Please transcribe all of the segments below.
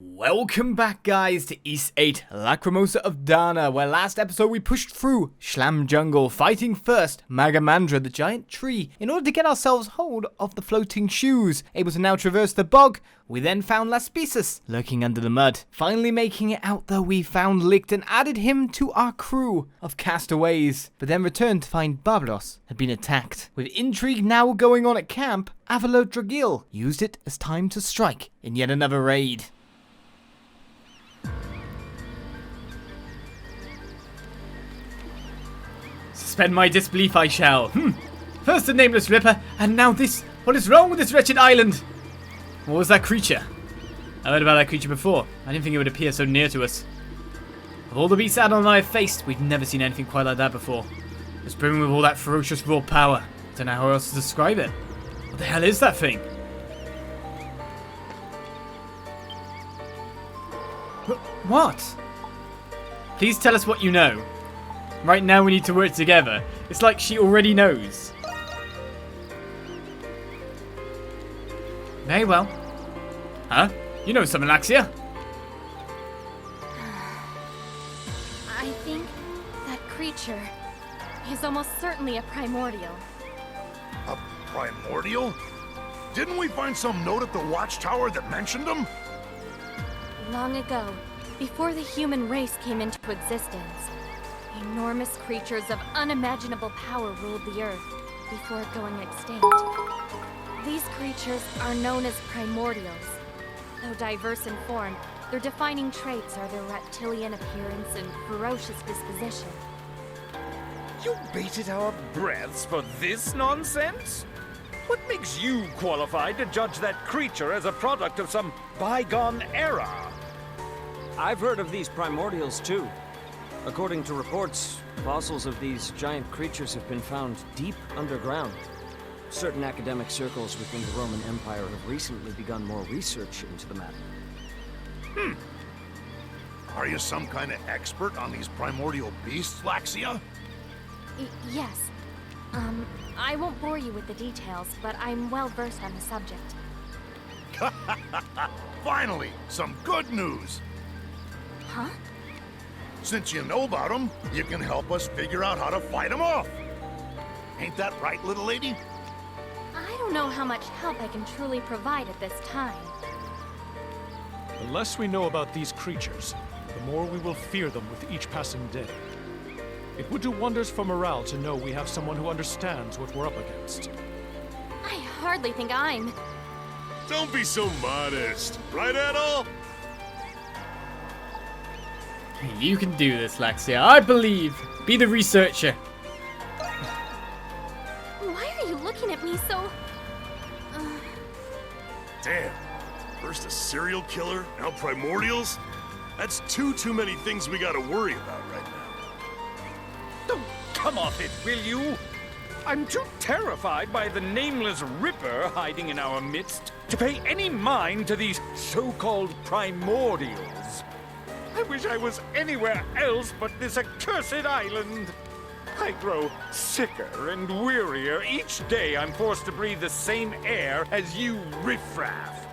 Welcome back, guys, to East 8 Lacrimosa of Dana, where last episode we pushed through Schlam Jungle, fighting first Magamandra, the giant tree, in order to get ourselves hold of the floating shoes. Able to now traverse the bog, we then found Laspisus lurking under the mud. Finally making it out though, we found Licht and added him to our crew of castaways, but then returned to find Barbaros had been attacked. With intrigue now going on at camp, Avalodragil used it as time to strike in yet another raid. Suspend my disbelief I shall. First the Nameless Ripper, and now this. What is wrong with this wretched island? What was that creature? I heard about that creature before. I didn't think it would appear so near to us. Of all the beasts Adol and I have faced, we've never seen anything quite like that before. It's brimming with all that ferocious raw power. Don't know how else to describe it. What the hell is that thing? What? Please tell us what you know. Right now we need to work together. It's like she already knows. Very well. Huh? You know something, Laxia? I think that creature is almost certainly a primordial. A primordial? Didn't we find some note at the watchtower that mentioned them? Long ago, before the human race came into existence, enormous creatures of unimaginable power ruled the Earth before going extinct. These creatures are known as primordials. Though diverse in form, their defining traits are their reptilian appearance and ferocious disposition. You bated our breaths for this nonsense? What makes you qualified to judge that creature as a product of some bygone era? I've heard of these primordials too. According to reports, fossils of these giant creatures have been found deep underground. Certain academic circles within the Roman Empire have recently begun more research into the matter. Are you some kind of expert on these primordial beasts, Laxia? Yes. I won't bore you with the details, but I'm well versed on the subject. Finally, some good news! Huh? Since you know about them, you can help us figure out how to fight them off. Ain't that right, little lady? I don't know how much help I can truly provide at this time. The less we know about these creatures, the more we will fear them with each passing day. It would do wonders for morale to know we have someone who understands what we're up against. I hardly think I'm... Don't be so modest. Right, Adol? You can do this, Laxia. I believe. Be the researcher. Why are you looking at me so... Damn. First a serial killer, now primordials? That's too many things we gotta worry about right now. Don't come off it, will you? I'm too terrified by the Nameless Ripper hiding in our midst to pay any mind to these so-called primordials. I wish I was anywhere else but this accursed island. I grow sicker and wearier each day I'm forced to breathe the same air as you riffraff.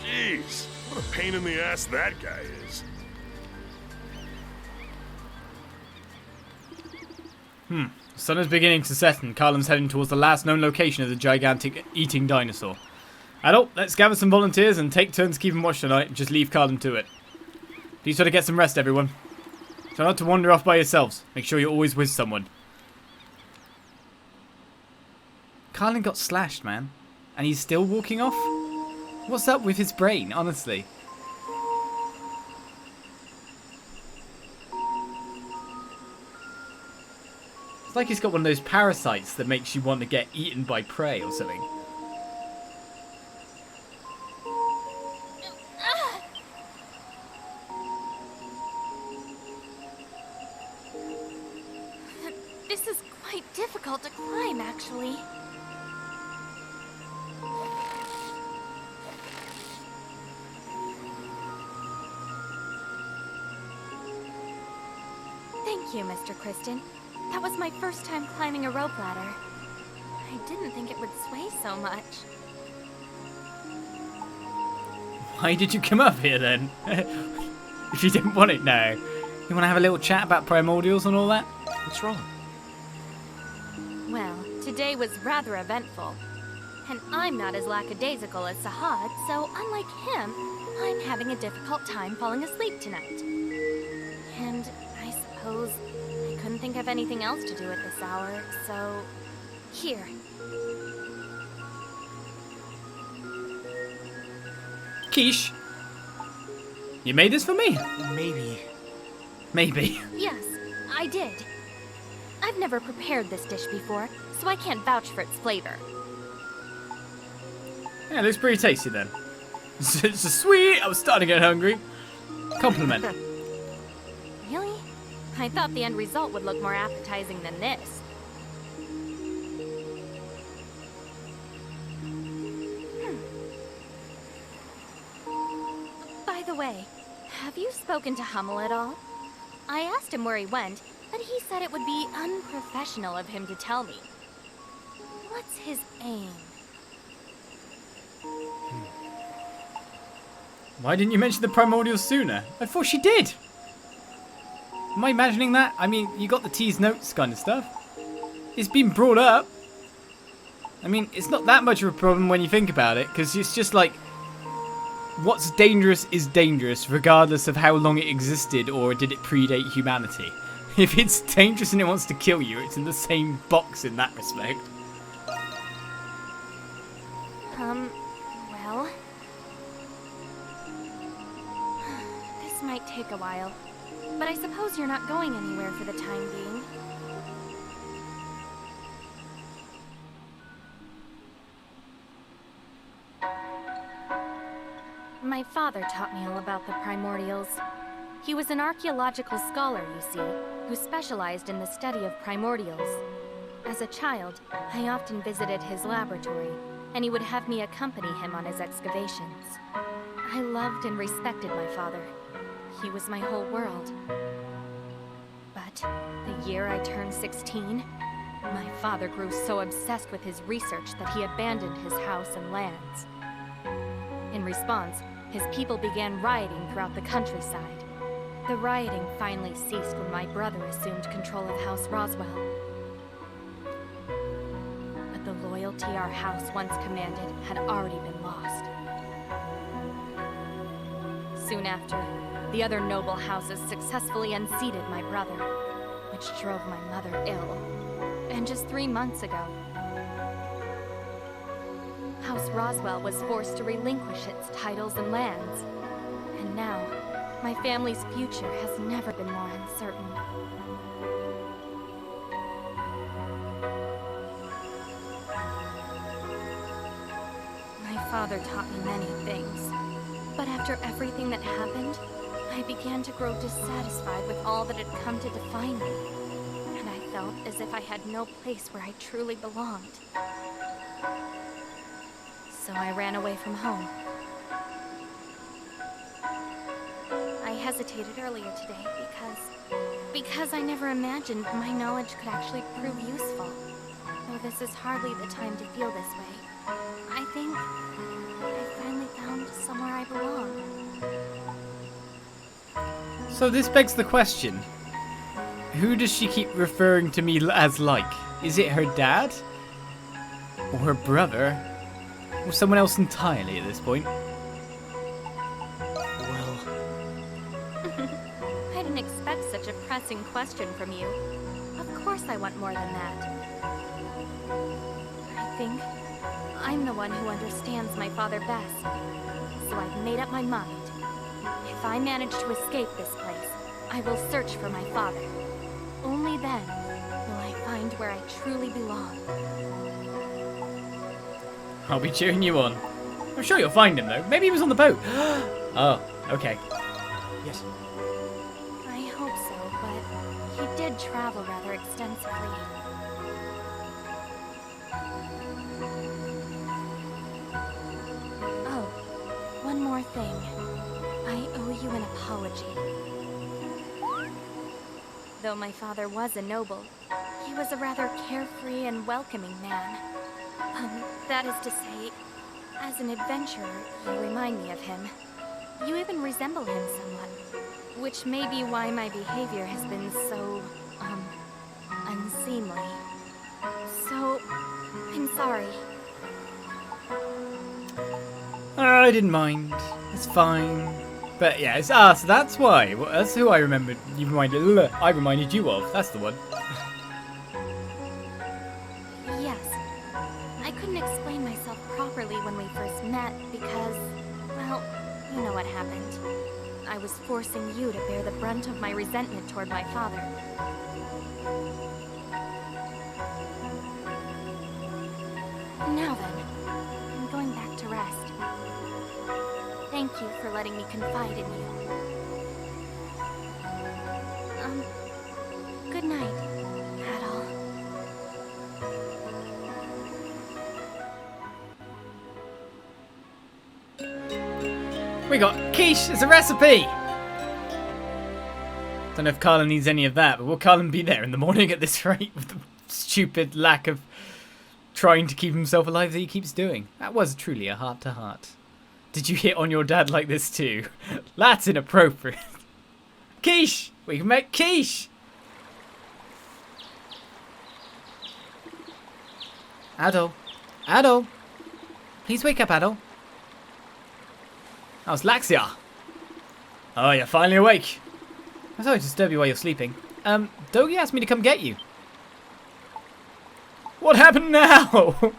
Jeez, what a pain in the ass that guy is. The sun is beginning to set and Carlin's heading towards the last known location of the gigantic eating dinosaur. Adol, let's gather some volunteers and take turns keeping watch tonight and just leave Carlin to it. Please try to get some rest, everyone. Try not to wander off by yourselves. Make sure you're always with someone. Carlin got slashed, man. And he's still walking off? What's up with his brain, honestly? It's like he's got one of those parasites that makes you want to get eaten by prey or something. This is quite difficult to climb, actually. Thank you, Mr. Christin. That was my first time climbing a rope ladder. I didn't think it would sway so much. Why did you come up here then? If you didn't want it now. You want to have a little chat about primordials and all that? What's wrong? Well, today was rather eventful. And I'm not as lackadaisical as Sahad, so unlike him, I'm having a difficult time falling asleep tonight. And I suppose I couldn't think of anything else to do at this hour, so... Here. Quiche? You made this for me? Maybe. Maybe. Yes, I did. I've never prepared this dish before, so I can't vouch for its flavor. Yeah, it looks pretty tasty then. It's so sweet, I was starting to get hungry. Compliment. Really? I thought the end result would look more appetizing than this. By the way, have you spoken to Hummel at all? I asked him where he went, but he said it would be unprofessional of him to tell me. What's his aim? Why didn't you mention the primordials sooner? I thought she did. Am I imagining that? I mean, you got the tease notes kind of stuff. It's been brought up. I mean, it's not that much of a problem when you think about it, because it's just like, what's dangerous is dangerous, regardless of how long it existed or did it predate humanity. If it's dangerous and it wants to kill you, it's in the same box in that respect. Well... This might take a while, but I suppose you're not going anywhere for the time being. My father taught me all about the primordials. He was an archaeological scholar, you see, who specialized in the study of primordials. As a child, I often visited his laboratory, and he would have me accompany him on his excavations. I loved and respected my father. He was my whole world. But the year I turned 16, my father grew so obsessed with his research that he abandoned his house and lands. In response, his people began rioting throughout the countryside. The rioting finally ceased when my brother assumed control of House Roswell. But the loyalty our house once commanded had already been lost. Soon after, the other noble houses successfully unseated my brother, which drove my mother ill. And just 3 months ago, House Roswell was forced to relinquish its titles and lands. And now, my family's future has never been more uncertain. My father taught me many things, but after everything that happened, I began to grow dissatisfied with all that had come to define me, and I felt as if I had no place where I truly belonged. So I ran away from home. I hesitated earlier today because I never imagined my knowledge could actually prove useful. Though this is hardly the time to feel this way. I think I finally found somewhere I belong. So this begs the question. Who does she keep referring to me as like? Is it her dad? Or her brother? Or someone else entirely at this point? Well... I didn't expect such a pressing question from you. Of course I want more than that. I think I'm the one who understands my father best. So I've made up my mind. If I manage to escape this place, I will search for my father. Only then will I find where I truly belong. I'll be cheering you on. I'm sure you'll find him though. Maybe he was on the boat. Oh, okay. Yes. I hope so, but he did travel rather extensively. Oh, one more thing. I owe you an apology. Though my father was a noble, he was a rather carefree and welcoming man. That is to say, as an adventurer, you remind me of him. You even resemble him somewhat. Which may be why my behavior has been so, unseemly. So, I'm sorry. I didn't mind. It's fine. But yeah, it's us. So that's why. Well, that's who I remembered. I reminded you of. That's the one. Yes. I couldn't explain myself properly when we first met because, well, you know what happened. I was forcing you to bear the brunt of my resentment toward my father. Now then, I'm going back to rest. Thank you for letting me confide in you. Good night, Adol. We got quiche as a recipe! Don't know if Carlin needs any of that, but will Carlin be there in the morning at this rate with the stupid lack of trying to keep himself alive that he keeps doing? That was truly a heart-to-heart. Did you hit on your dad like this too? That's inappropriate. Quiche! We can make quiche! Adol. Adol! Please wake up, Adol. How's Laxia? Oh, you're finally awake. I'm sorry to disturb you while you're sleeping. Dogi asked me to come get you. What happened now?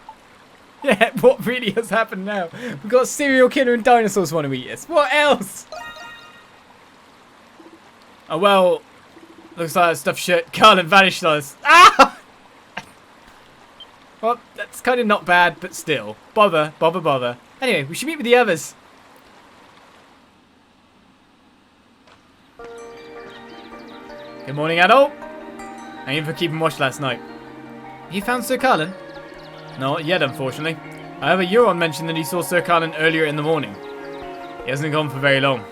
Yeah, what really has happened now? We've got a serial killer and dinosaurs want to eat us. What else? Oh, well, looks like that stuffed shirt Carlin vanished on us. Ah! Well, that's kind of not bad, but still. Bother. Anyway, we should meet with the others. Good morning, Adol. Thank you for keeping watch last night. Have you found Sir Carlin? Not yet, unfortunately. However, Euron mentioned that he saw Sir Carlin earlier in the morning. He hasn't gone for very long.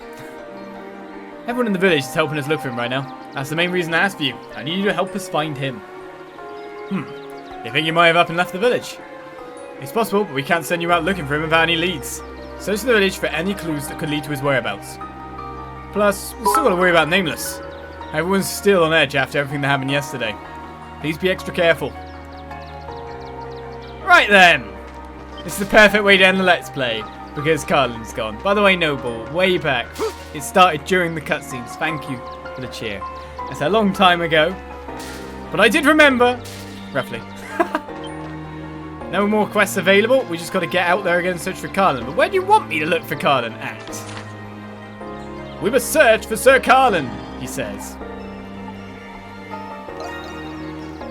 Everyone in the village is helping us look for him right now. That's the main reason I asked for you. I need you to help us find him. You think he might have up and left the village? It's possible, but we can't send you out looking for him without any leads. Search the village for any clues that could lead to his whereabouts. Plus, we've still got to worry about Nameless. Everyone's still on edge after everything that happened yesterday. Please be extra careful. Right then! This is the perfect way to end the Let's Play, because Carlin's gone. By the way, Noble, way back. It started during the cutscenes. Thank you for the cheer. It's a long time ago, but I did remember. Roughly. No more quests available. We just got to get out there again and search for Carlin. But where do you want me to look for Carlin at? We must search for Sir Carlin, he says.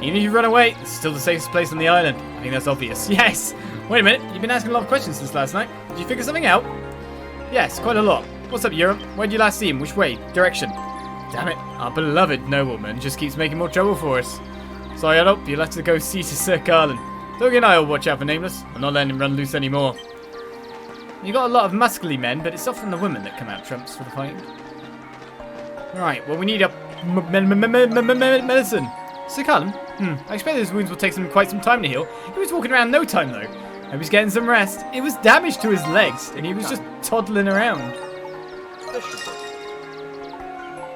Even if you run away, it's still the safest place on the island. I think that's obvious. Yes! Wait a minute, you've been asking a lot of questions since last night. Did you figure something out? Yes, quite a lot. What's up, Euron? Where did you last see him? Which way? Direction? Damn it, our beloved nobleman just keeps making more trouble for us. Sorry, Adol, you'll have to go see to Sir Carlin. Dogi and I will watch out for Nameless. I'm not letting him run loose anymore. You got a lot of muscly men, but it's often the women that come out trumps for the fighting. Right, well we need a medicine. Sir Carlin? I expect his wounds will take quite some time to heal. He was walking around no time though. He was getting some rest. It was damage to his legs, and he was just toddling around.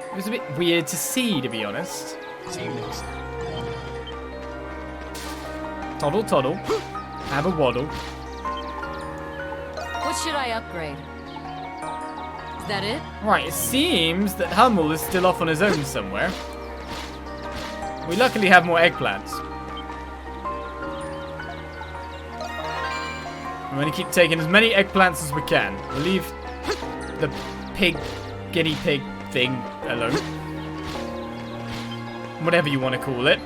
It was a bit weird to see, to be honest. Toddle, toddle. Have a waddle. What should I upgrade? Is that it? Right, it seems that Hummel is still off on his own somewhere. We luckily have more eggplants. I'm going to keep taking as many eggplants as we can. We'll leave the guinea pig thing alone. Whatever you want to call it.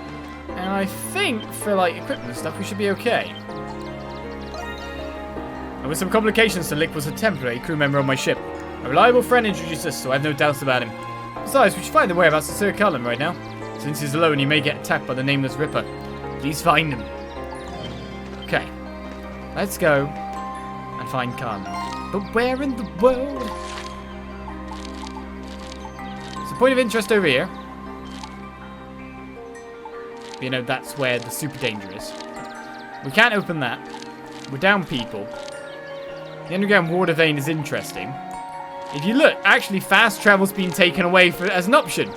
And I think for like equipment and stuff we should be okay. And with some complications, Lick was a temporary crew member on my ship. A reliable friend introduced us, so I have no doubts about him. Besides, we should find the whereabouts of Sir Carlin right now. Since he's alone, he may get attacked by the Nameless Ripper. Please find him. Okay. Let's go and find Carlin. But where in the world? There's a point of interest over here. You know, that's where the super danger is. We can't open that. We're down people. The underground water vein is interesting. If you look, actually fast travel's been taken away as an option.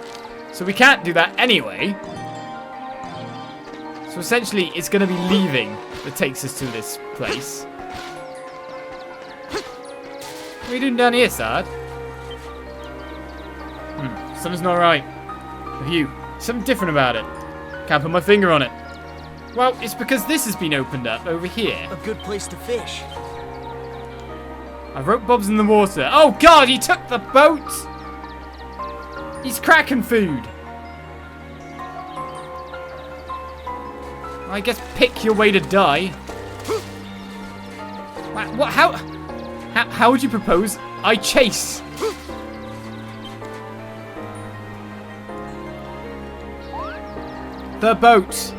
So we can't do that anyway. So essentially, it's going to be leaving that takes us to this place. What are you doing down here, Sard? Something's not right. With you. Something different about it. Can't put my finger on it. Well, it's because this has been opened up over here. A good place to fish. I wrote Bob's in the water. Oh god, he took the boat! He's Kraken food. I guess pick your way to die. What? How would you propose I chase? The boat.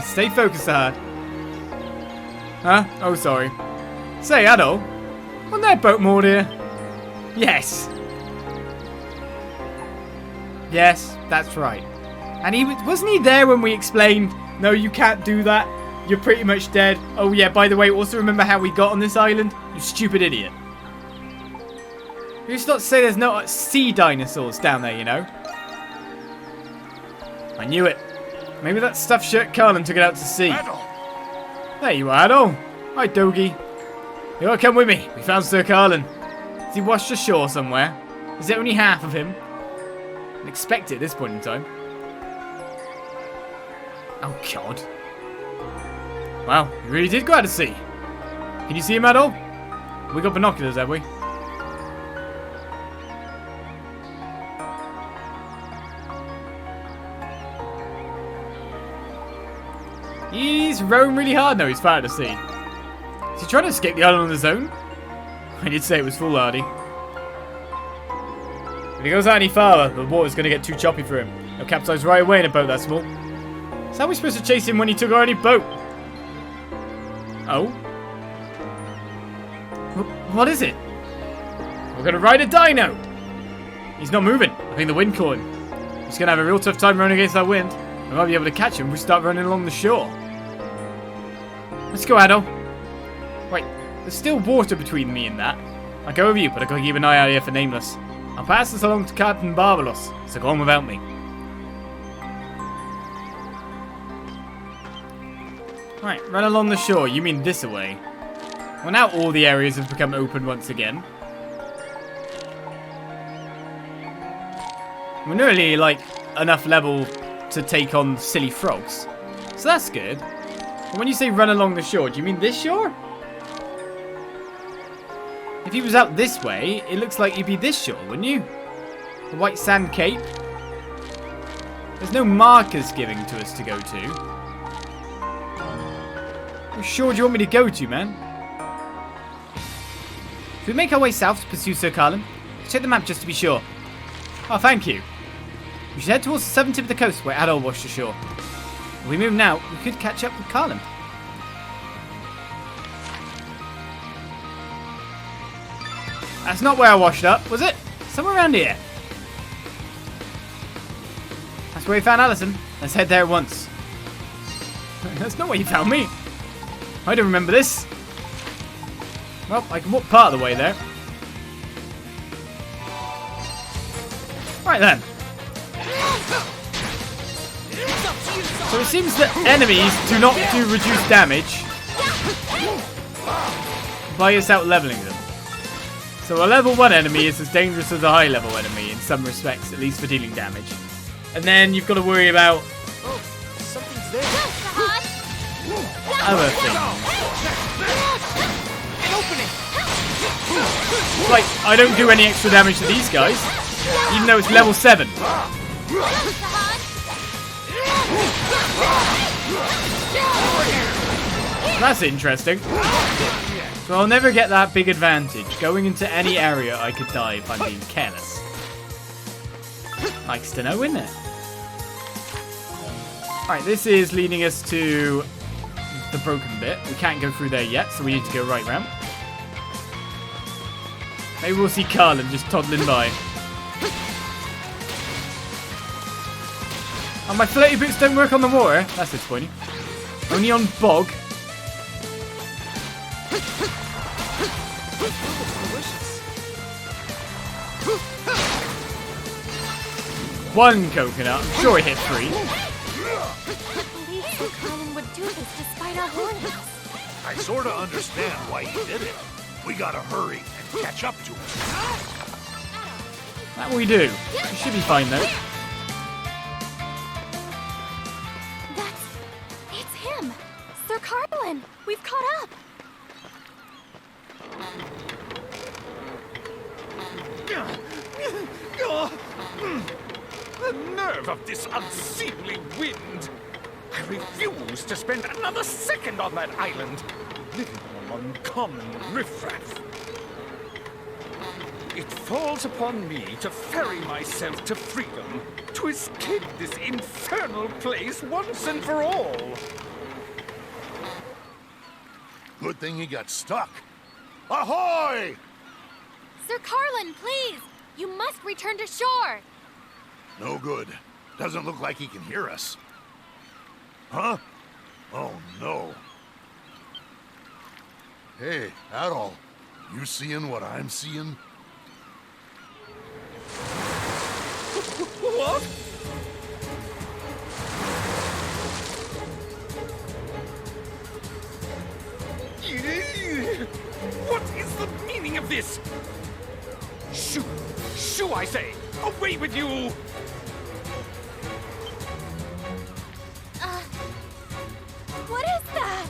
Stay focused, Sard. Huh? Oh, sorry. Say, Adol. Wasn't that boat moored here? Yes. Yes, that's right. And wasn't he there when we explained, no, you can't do that. You're pretty much dead. Oh yeah, by the way, also remember how we got on this island? You stupid idiot. Who's not to say there's no sea dinosaurs down there, you know? I knew it. Maybe that stuffed shirt Carlin took it out to sea. Adol! There you are, Adol. Hi, Dogie. You all come with me. We found Sir Carlin. Is he washed ashore somewhere? Is it only half of him? I'd expect it at this point in time. Oh, God. Wow, he really did go out to sea. Can you see him, Adol? We got binoculars, have we? He's rowing really hard now he's far out to sea. Is he trying to escape the island on his own? I did say it was foolhardy. If he goes out any farther, the water's going to get too choppy for him. He'll capsize right away in a boat that small. So how are we supposed to chase him when he took our only boat? Oh? What is it? We're going to ride a dino! He's not moving. I think the wind caught him. He's going to have a real tough time running against that wind. We might be able to catch him if we start running along the shore. Let's go, Adol. Wait, there's still water between me and that. I'll go with you, but I've got to keep an eye out here for Nameless. I'll pass this along to Captain Barbaros, so go on without me. Right, run along the shore. You mean this way? Well, now all the areas have become open once again. We're nearly, like, enough level to take on silly frogs. So that's good. But when you say run along the shore, do you mean this shore? If he was out this way, it looks like you'd be this shore, wouldn't you? The white sand cape. There's no markers giving to us to go to. What shore do you want me to go to, man? Should we make our way south to pursue Sir Carlin? Check the map just to be sure. Oh, thank you. We should head towards the southern tip of the coast where Adol washed ashore. If we move now, we could catch up with Carlin. That's not where I washed up, was it? Somewhere around here. That's where we found Allison. Let's head there at once. That's not where you found me. I don't remember this. Well, I can walk part of the way there. Right then. So it seems that enemies do not do reduced damage by us out leveling them. So a level 1 enemy is as dangerous as a high level enemy in some respects, at least for dealing damage. And then you've got to worry about Something's there. other things. Like, I don't do any extra damage to these guys, even though it's level 7. That's interesting. So I'll never get that big advantage. Going into any area I could die if I'm being careless. Likes to know, isn't it? Alright, this is leading us to the broken bit. We can't go through there yet, so we need to go right round. Maybe we'll see Carlin just toddling by. Oh, my floaty boots don't work on the water. That's disappointing. Only on bog. One coconut. I'm sure he hit 3. I believe Sir Carlin would do this despite our warnings. I sorta understand why he did it. We gotta hurry and catch up to him. That we do. We should be fine though. It's him! Sir Carlin! We've caught up! The nerve of this unseemly wind! I refuse to spend another second on that island, living among uncommon riffraff. It falls upon me to ferry myself to freedom, to escape this infernal place once and for all. Good thing he got stuck. Ahoy! Sir Carlin, please! You must return to shore! No good. Doesn't look like he can hear us. Huh? Oh, no. Hey, Adol. You seeing what I'm seeing? What? What is the meaning of this? Shoo! Shoo, I say! Away with you! What is that?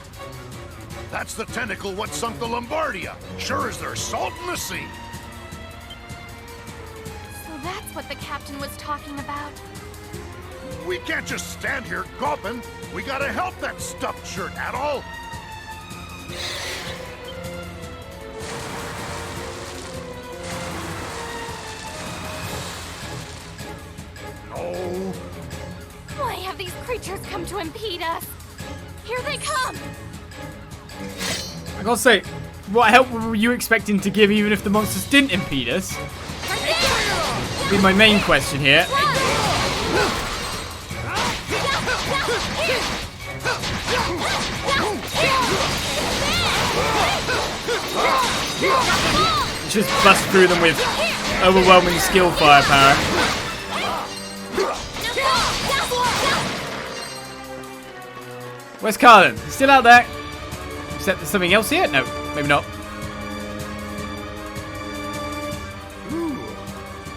That's the tentacle what sunk the Lombardia. Sure as there's salt in the sea. So that's what the captain was talking about. We can't just stand here gawping. We gotta help that stuffed shirt, Adol. No. Why have these creatures come to impede us? Here they come! I gotta say, what help were you expecting to give even if the monsters didn't impede us? Be my main question here. Just bust through them with overwhelming skill firepower. Where's Carlin? He's still out there. Except there's something else here? No, maybe not. Ooh,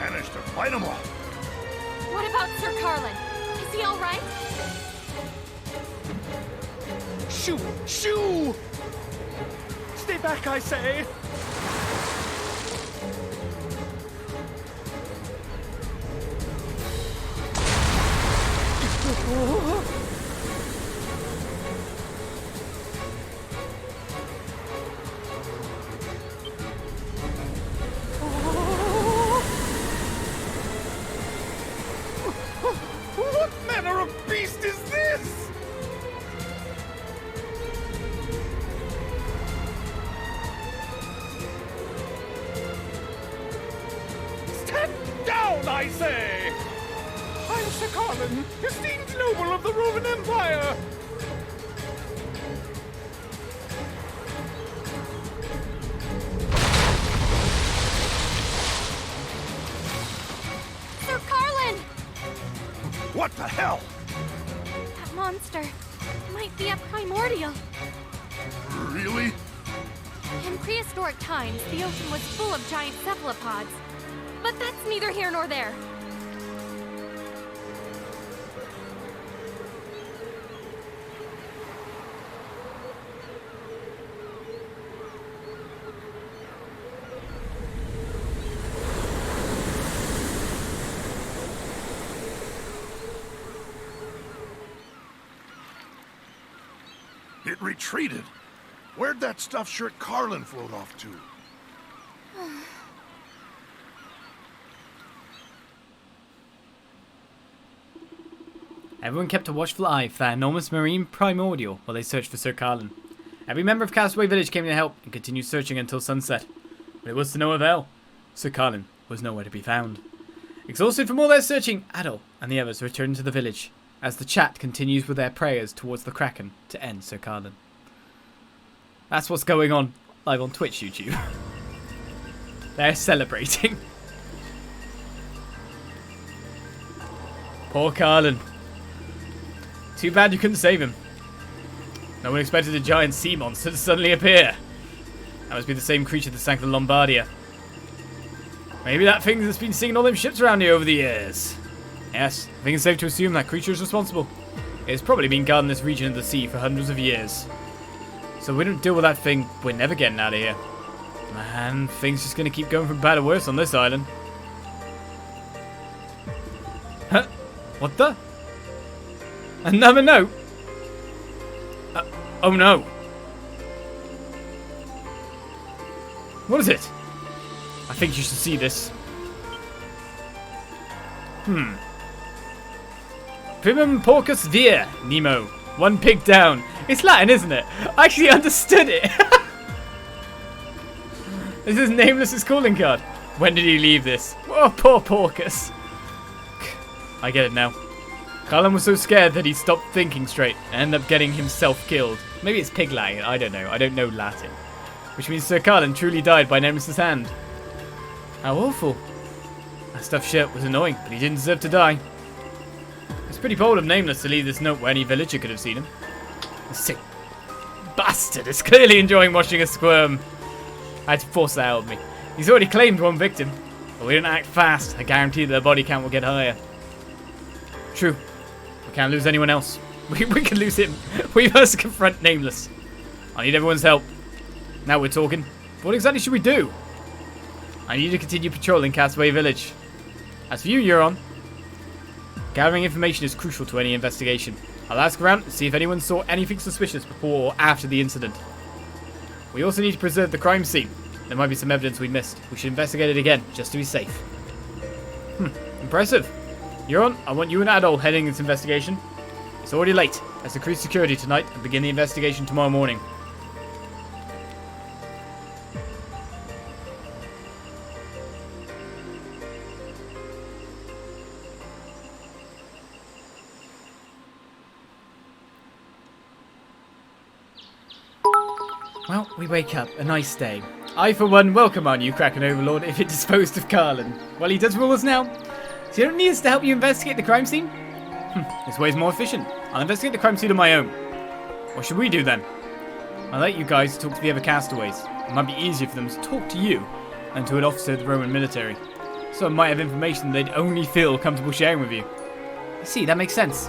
managed to fight them all. What about Sir Carlin? Is he alright? Shoo! Shoo! Stay back, I say! What manner of beast is this? Stand down, I say! I'm Sir Carlin, esteemed noble of the Roman Empire! Sir Carlin! What the hell? That monster might be a primordial. Really? In prehistoric times, the ocean was full of giant cephalopods. But that's neither here nor there. It retreated. Where'd that stuffed shirt Carlin float off to? Everyone kept a watchful eye for that enormous marine primordial while they searched for Sir Carlin. Every member of Castaway Village came to help and continued searching until sunset. But it was to no avail. Sir Carlin was nowhere to be found. Exhausted from all their searching, Adol and the others returned to the village as the chat continues with their prayers towards the Kraken to end Sir Carlin. That's what's going on live on Twitch, YouTube. They're celebrating. Poor Carlin. Too bad you couldn't save him. No one expected a giant sea monster to suddenly appear. That must be the same creature that sank the Lombardia. Maybe that thing that's been sinking all them ships around here over the years. Yes, I think it's safe to assume that creature is responsible. It's probably been guarding this region of the sea for hundreds of years. So if we don't deal with that thing, we're never getting out of here. Man, things just gonna keep going from bad to worse on this island. Huh? What the? Another note? Oh no. What is it? I think you should see this. Primum porcus vir, Nemo. One pig down. It's Latin, isn't it? I actually understood it. This is Nameless's calling card. When did he leave this? Oh, poor porcus. I get it now. Carlan was so scared that he stopped thinking straight and ended up getting himself killed. Maybe it's pig Latin. I don't know. I don't know Latin. Which means Sir Carlin truly died by Nameless's hand. How awful. That stuffed shirt was annoying, but he didn't deserve to die. It's pretty bold of Nameless to leave this note where any villager could have seen him. The sick bastard is clearly enjoying watching us squirm. I had to force that out of me. He's already claimed one victim. But we don't act fast, I guarantee their body count will get higher. True. We can't lose anyone else. We can lose him. We must confront Nameless. I need everyone's help. Now we're talking. What exactly should we do? I need to continue patrolling Castaway Village. As for you, Euron, gathering information is crucial to any investigation. I'll ask around and see if anyone saw anything suspicious before or after the incident. We also need to preserve the crime scene. There might be some evidence we missed. We should investigate it again, just to be safe. Impressive. Euron, I want you and Adol heading this investigation. It's already late. Let's increase security tonight and begin the investigation tomorrow morning. Well, we wake up. A nice day. I, for one, welcome our new Kraken Overlord if it disposed of Carlin. Well, he does rule us now. So you don't need us to help you investigate the crime scene? This way's more efficient. I'll investigate the crime scene on my own. What should we do then? I'll let you guys talk to the other castaways. It might be easier for them to talk to you than to an officer of the Roman military. So I might have information they'd only feel comfortable sharing with you. I see, that makes sense.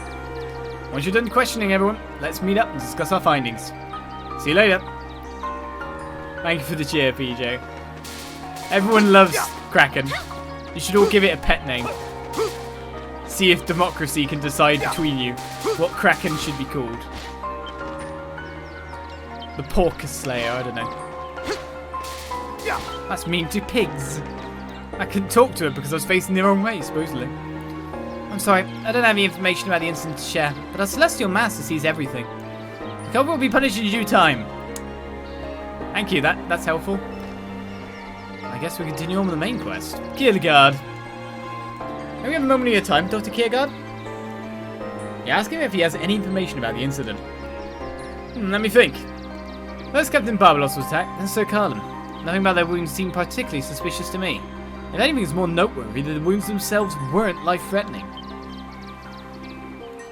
Once you're done questioning everyone, let's meet up and discuss our findings. See you later. Thank you for the cheer, PJ. Everyone loves Kraken. You should all give it a pet name. See if democracy can decide between you what Kraken should be called. The Porcus Slayer, I don't know. That's mean to pigs. I couldn't talk to her because I was facing the wrong way, supposedly. I'm sorry, I don't have any information about the incident to share, but our Celestial Master sees everything. The culprit will be punished in due time. Thank you, that's helpful. I guess we continue on with the main quest. Kierkegaard. Can we have a moment of your time, Dr. Kierkegaard? You ask him if he has any information about the incident. Let me think. First, Captain Barbaros was attacked, then Sir Carlin. Nothing about their wounds seemed particularly suspicious to me. If anything, it's more noteworthy that the wounds themselves weren't life-threatening.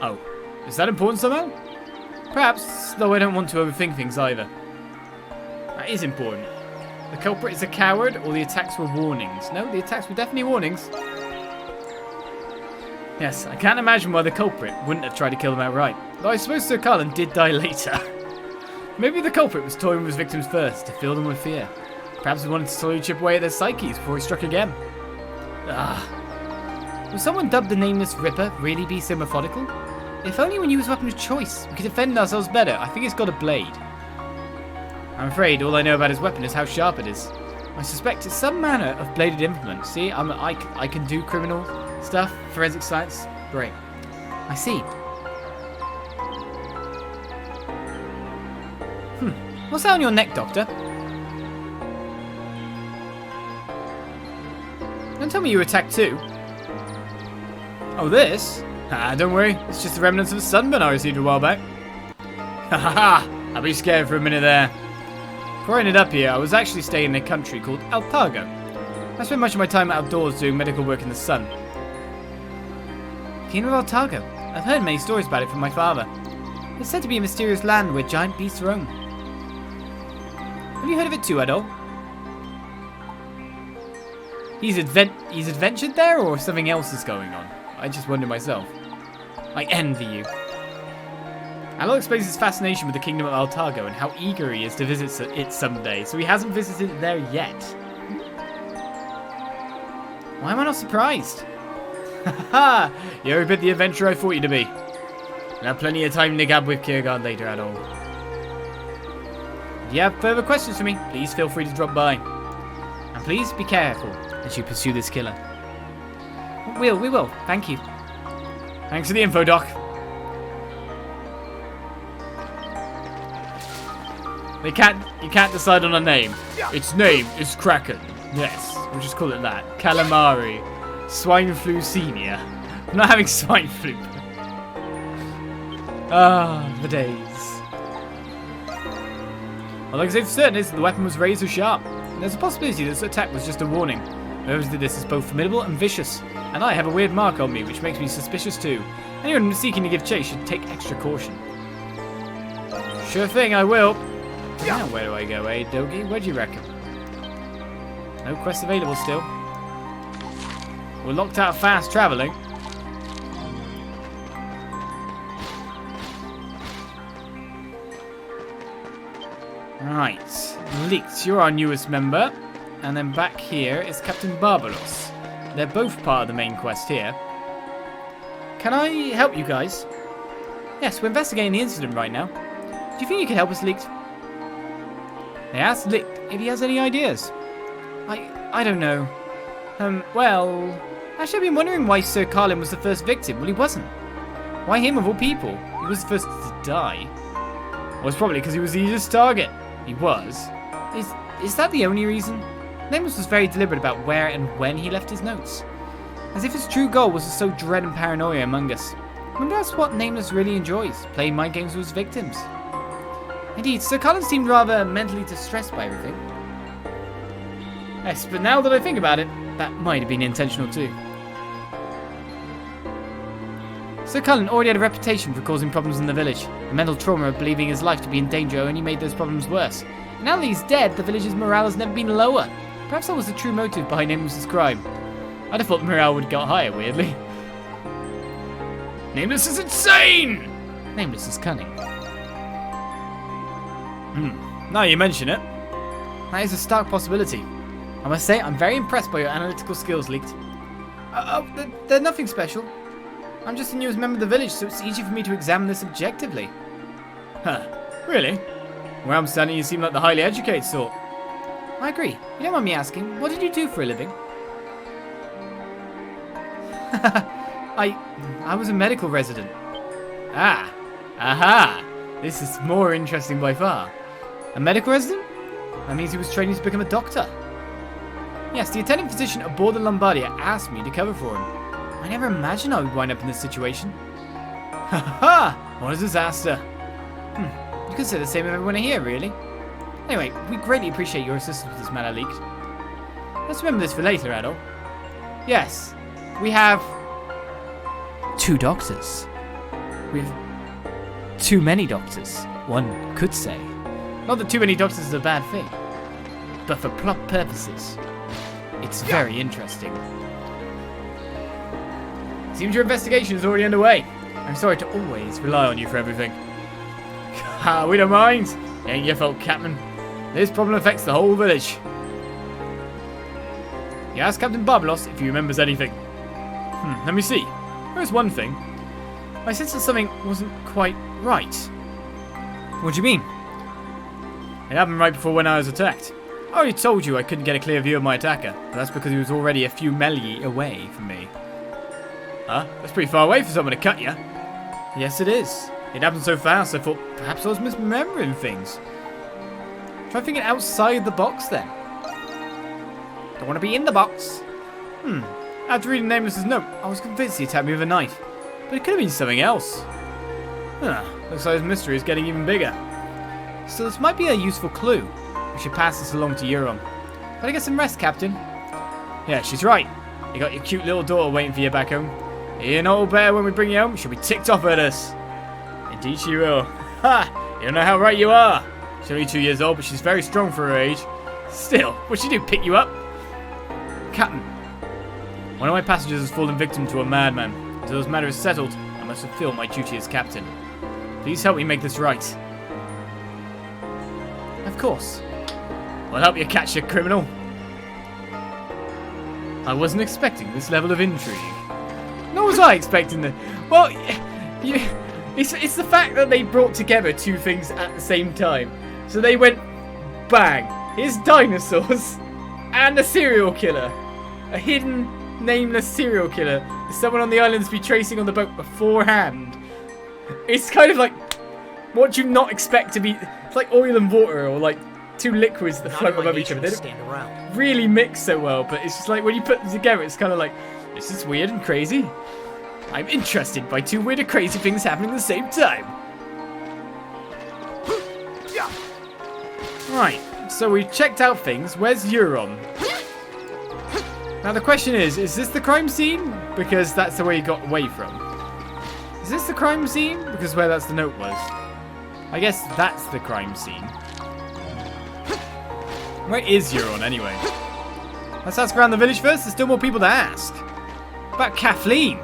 Oh, is that important somehow? Perhaps, though I don't want to overthink things either. That is important. The culprit is a coward, or the attacks were warnings? No, the attacks were definitely warnings. Yes, I can't imagine why the culprit wouldn't have tried to kill them outright. Though I suppose Sir Carlin did die later. Maybe the culprit was toying with his victims first, to fill them with fear. Perhaps he wanted to slowly chip away at their psyches before he struck again. Will someone dubbed the Nameless Ripper really be so methodical? If only we use weapon of choice, we could defend ourselves better. I think it's got a blade. I'm afraid all I know about his weapon is how sharp it is. I suspect it's some manner of bladed implement. See, I can do criminal stuff, forensic science. Great. I see. What's that on your neck, Doctor? Don't tell me you were attacked too. Oh, this? Don't worry. It's just the remnants of a sunburn I received a while back. Ha ha ha! I'll be scared for a minute there. Before I ended up here, I was actually staying in a country called Altargo. I spent much of my time outdoors doing medical work in the sun. Kingdom of Altargo. I've heard many stories about it from my father. It's said to be a mysterious land where giant beasts roam. Have you heard of it too, Adol? He's adventured there, or something else is going on? I just wonder myself. I envy you. Adol explains his fascination with the Kingdom of Altargo and how eager he is to visit it someday, so he hasn't visited it there yet. Why am I not surprised? Haha! You're every bit the adventurer I thought you to be. I'll have plenty of time to gab with Kiergaard later, Adol. If you have further questions for me, please feel free to drop by. And please be careful as you pursue this killer. We will. Thank you. Thanks for the info, Doc. You can't decide on a name. Its name is Kraken. Yes, we'll just call it that. Calamari. Swine flu senior. I'm not having swine flu. Ah, the days. All I can say for certain is that the weapon was razor sharp. And there's a possibility this attack was just a warning. Whoever did this is both formidable and vicious. And I have a weird mark on me, which makes me suspicious too. Anyone seeking to give chase should take extra caution. Sure thing, I will. Now where do I go, eh, Dogi? Where do you reckon? No quests available still. We're locked out of fast travelling. Right. Leaks, you're our newest member. And then back here is Captain Barbaros. They're both part of the main quest here. Can I help you guys? Yes, we're investigating the incident right now. Do you think you could help us, Leaks? They asked Lick if he has any ideas. I don't know. Well... Actually, I've been wondering why Sir Carlin was the first victim. Well, he wasn't. Why him of all people? He was the first to die. Well, it's probably because he was the easiest target. He was. Is that the only reason? Nameless was very deliberate about where and when he left his notes. As if his true goal was to sow dread and paranoia among us. Maybe that's what Nameless really enjoys, playing mind games with his victims. Indeed, Sir Carlin seemed rather mentally distressed by everything. Yes, but now that I think about it, that might have been intentional too. Sir Carlin already had a reputation for causing problems in the village. The mental trauma of believing his life to be in danger only made those problems worse. And now that he's dead, the village's morale has never been lower. Perhaps that was the true motive behind Nameless's crime. I'd have thought morale would get higher, weirdly. Nameless is insane! Nameless is cunning. Now you mention it. That is a stark possibility. I must say, I'm very impressed by your analytical skills, Leaked. They're nothing special. I'm just the newest member of the village, so it's easy for me to examine this objectively. Huh. Really? Where I'm standing, you seem like the highly educated sort. I agree. You don't mind me asking, what did you do for a living? I was a medical resident. Ah. Aha. This is more interesting by far. A medical resident? That means he was training to become a doctor. Yes, the attending physician aboard the Lombardia asked me to cover for him. I never imagined I would wind up in this situation. Ha ha! What a disaster. You could say the same of everyone here, really. Anyway, we greatly appreciate your assistance with this matter, Leaked. Let's remember this for later, Adol. Yes, we have 2 doctors. We have too many doctors, one could say. Not that too many doctors is a bad thing, but for plot purposes, it's very interesting. Seems your investigation is already underway. I'm sorry to always rely on you for everything. We don't mind. Ain't your fault, Captain. This problem affects the whole village. You ask Captain Barbaros if he remembers anything. Let me see. There's one thing. I sense that something wasn't quite right. What do you mean? It happened right before when I was attacked. I already told you I couldn't get a clear view of my attacker, but that's because he was already a few melee away from me. Huh? That's pretty far away for someone to cut you. Yes, it is. It happened so fast I thought perhaps I was misremembering things. Try thinking outside the box then. Don't want to be in the box. After reading Nameless's note, I was convinced he attacked me with a knife. But it could have been something else. Looks like this mystery is getting even bigger. So this might be a useful clue. We should pass this along to Euron. Better get some rest, Captain. Yeah, she's right. You got your cute little daughter waiting for you back home. You know better when we bring you home. She'll be ticked off at us. Indeed she will. Ha! You don't know how right you are. She's only 2 years old, but she's very strong for her age. Still, what'd she do, pick you up? Captain, one of my passengers has fallen victim to a madman. Until this matter is settled, I must fulfill my duty as captain. Please help me make this right. Of course. I'll help you catch your criminal. I wasn't expecting this level of intrigue. Nor was I expecting that. Well, it's the fact that they brought together two things at the same time. So they went, bang, here's dinosaurs and a serial killer. A hidden, nameless serial killer that someone on the island's be tracing on the boat beforehand. It's kind of like what you not expect to be. It's like oil and water, or like two liquids that float above each other. They don't really mix so well, but it's just like when you put them together, it's kind of like, this is weird and crazy. I'm interested by two weird and crazy things happening at the same time. Right, so we checked out things. Where's Euron? Now the question is this the crime scene? Because that's the way he got away from. Is this the crime scene? Because where that's the note was. I guess that's the crime scene. Where is Euron anyway? Let's ask around the village first. There's still more people to ask. About Kathleen.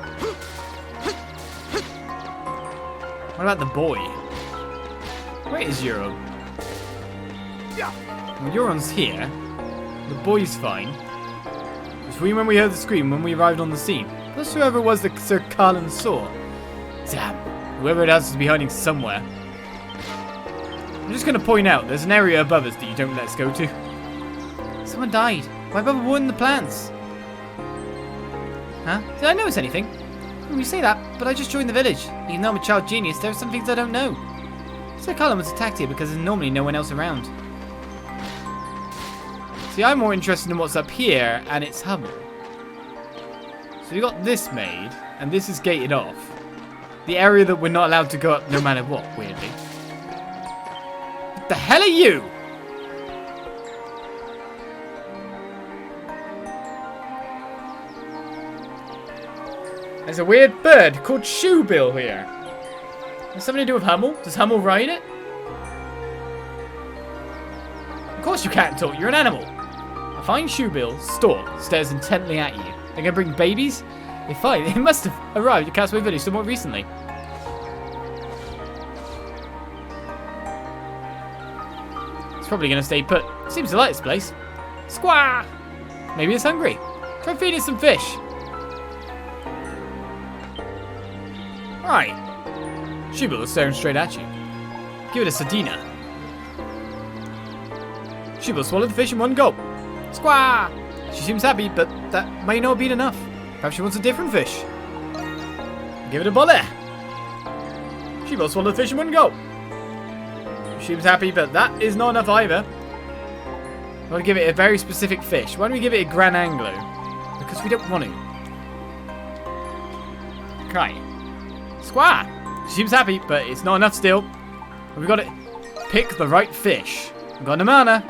What about the boy? Where is Euron? Well, Euron's here. The boy's fine. Between when we heard the scream, when we arrived on the scene. Plus whoever it was that Sir Carlin saw. Damn. Whoever it has to be hiding somewhere. I'm just going to point out, there's an area above us that you don't let us go to. Someone died. My brother ruined the plans. Huh? Did I notice anything? You say that, but I just joined the village. Even though I'm a child genius, there are some things I don't know. Sir Carlin was attacked here because there's normally no one else around. See, I'm more interested in what's up here, and it's Hubble. So we got this made, and this is gated off. The area that we're not allowed to go up no matter what, weirdly. What the hell are you? There's a weird bird called Shoebill here. Has something to do with Hummel? Does Hummel ride it? Of course you can't talk, you're an animal. A fine Shoebill, stalk, stares intently at you. They're gonna bring babies? If it must have arrived at Castaway Village somewhat recently. It's probably gonna stay put. Seems to like this place. Squaw! Maybe it's hungry. Try feeding it some fish. Right. Shoebill is staring straight at you. Give it a Sadina. Shoebill swallowed the fish in one gulp. Squaw! She seems happy, but that may not be enough. Perhaps she wants a different fish. Give it a bullet. Shoebill swallowed the fish in one gulp. She seems happy, but that is not enough either. I want to give it a very specific fish. Why don't we give it a Gran Anglo? Because we don't want to. Okay. Squaw! She seems happy, but it's not enough still. We've got to pick the right fish. We've got Namana.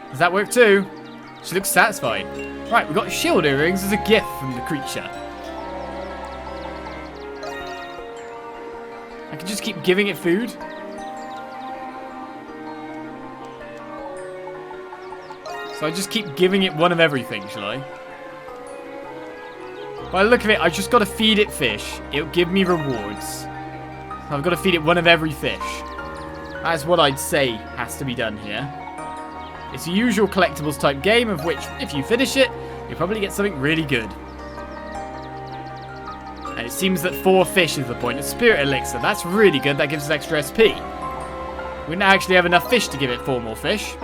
Does that work too? She looks satisfied. Right, we've got shield earrings as a gift from the creature. I can just keep giving it food. So I just keep giving it one of everything, shall I? By the look of it, I just got to feed it fish. It'll give me rewards. I've got to feed it one of every fish. That's what I'd say has to be done here. It's a usual collectibles type game of which, if you finish it, you'll probably get something really good. And it seems that 4 fish is the point. A spirit elixir, that's really good. That gives us extra SP. We don't actually have enough fish to give it 4 more fish.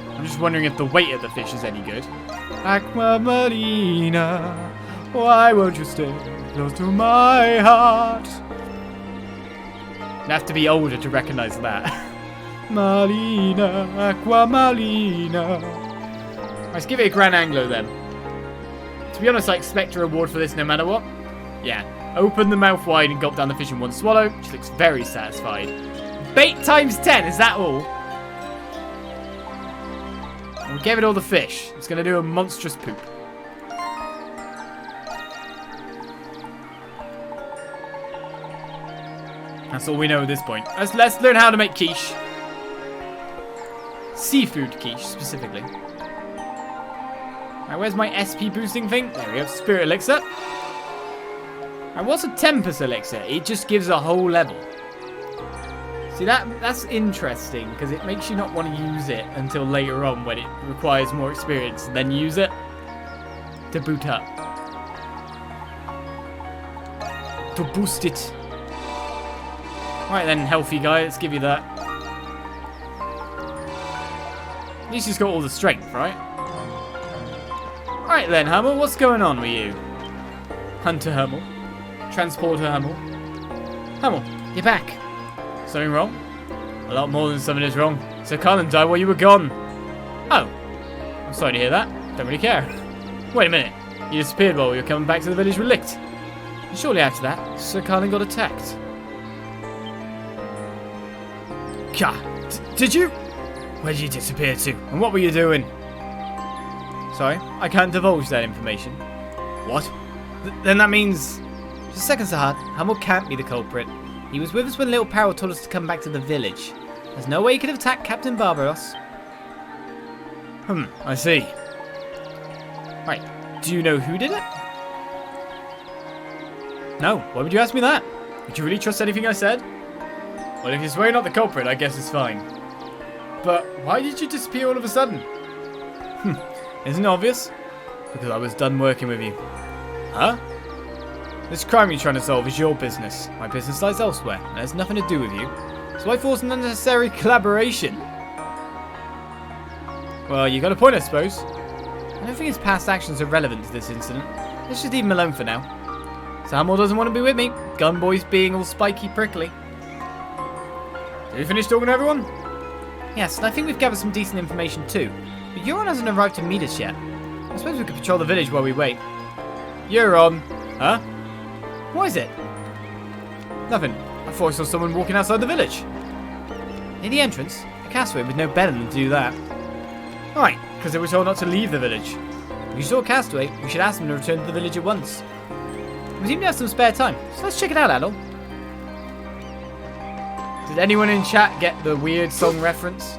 I'm just wondering if the weight of the fish is any good. Aqua Marina, why won't you stay close to my heart? You have to be older to recognize that. Marina, Aqua Marina. Let's give it a Gran Anglo then. To be honest, I expect a reward for this no matter what. Yeah, Open the mouth wide and gulp down the fish in one swallow. She looks very satisfied. Bait times 10, is that all? We gave it all the fish. It's going to do a monstrous poop. That's all we know at this point. Let's learn how to make quiche. Seafood quiche, specifically. Alright, where's my SP boosting thing? There we go, Spirit Elixir. And what's a Tempest Elixir? It just gives a whole level. See, that's interesting, because it makes you not want to use it until later on when it requires more experience, and then use it to boot up. To boost it. Right then, healthy guy, let's give you that. At least he's got all the strength, right? Right then, Hummel, what's going on with you? Hunter Hummel. Transporter Hummel. Hummel, you're back. Something wrong? A lot more than something is wrong. So Carlin died while you were gone. Oh. I'm sorry to hear that. Don't really care. Wait a minute. You disappeared while we were coming back to the village with Licht. And shortly after that, Sir Carlin got attacked. Did you? Where did you disappear to? And what were you doing? Sorry, I can't divulge that information. What? Then that means... Just a second, Sahad. Hummel can't be the culprit. He was with us when Little Power told us to come back to the village. There's no way he could have attacked Captain Barbaros. I see. Right, do you know who did it? No, why would you ask me that? Would you really trust anything I said? Well, if you swear you're not the culprit, I guess it's fine. But why did you disappear all of a sudden? Isn't it obvious? Because I was done working with you. Huh? This crime you're trying to solve is your business. My business lies elsewhere, and has nothing to do with you. So I forced an unnecessary collaboration. Well, you got a point, I suppose. I don't think his past actions are relevant to this incident. Let's just leave him alone for now. Samuel doesn't want to be with me. Gunboy's being all spiky prickly. Did we finish talking to everyone? Yes, and I think we've gathered some decent information too. But Euron hasn't arrived to meet us yet. I suppose we could patrol the village while we wait. Euron! Huh? What is it? Nothing. I thought I saw someone walking outside the village. Near the entrance? A castaway would know better than to do that. Right, because they were told not to leave the village. If you saw a castaway, you should ask them to return to the village at once. We seem to have some spare time, so let's check it out, Adol. Did anyone in chat get the weird song reference?